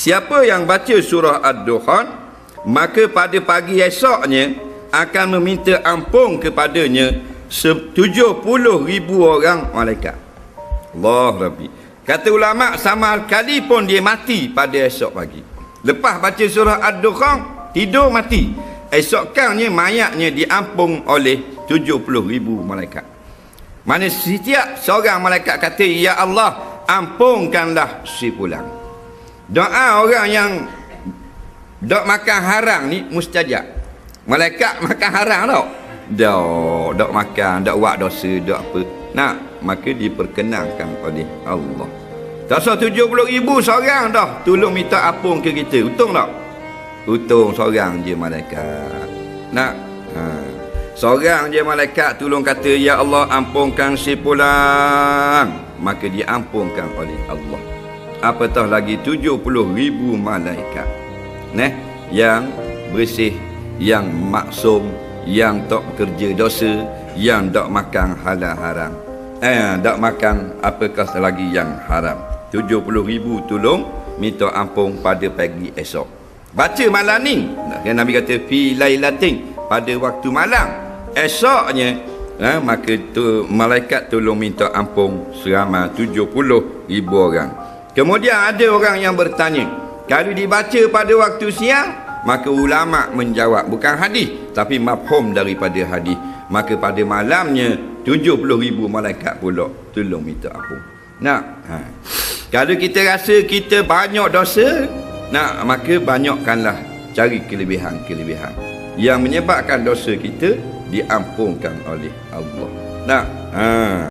Siapa yang baca surah Ad-Dukhan, maka pada pagi esoknya akan meminta ampun kepadanya 70,000 orang malaikat. Allah Rabbi. Kata ulama, sama kali pun dia mati pada esok pagi. Lepas baca surah Ad-Dukhan, tidur mati. Esokkannya mayatnya diampun oleh 70,000 malaikat. Mana setiap seorang malaikat kata, ya Allah, ampunkanlah si fulan. Doa orang yang dok makan haram ni mustajab. Malaikat makan haram tau. Dok makan, dok buat dosa, dok apa. Nah, maka diperkenankan oleh Allah. Tak usah 70,000 seorang dah tolong minta ampun ke kita. Untung tak? Untung seorang je malaikat. Nak? Seorang je malaikat tolong kata, ya Allah, ampunkan si fulan. Maka diampunkan oleh Allah. Apatah lagi 70,000 malaikat. Yang bersih, yang maksum, yang tak bekerja dosa, yang tak makan halal haram. Tak makan apakah lagi yang haram. 70,000 tolong minta ampun pada pagi esok. Baca malam ni, Nabi kata fi lailatin, pada waktu malam. Esoknya maka tu malaikat tolong minta ampun seramai 70,000 orang. Kemudian ada orang yang bertanya, kalau dibaca pada waktu siang, maka ulama menjawab, bukan hadis tapi mafhum daripada hadis, maka pada malamnya 70,000 malaikat pula tolong minta ampun. Kalau kita rasa kita banyak dosa, maka banyakkanlah cari kelebihan-kelebihan yang menyebabkan dosa kita diampunkan oleh Allah.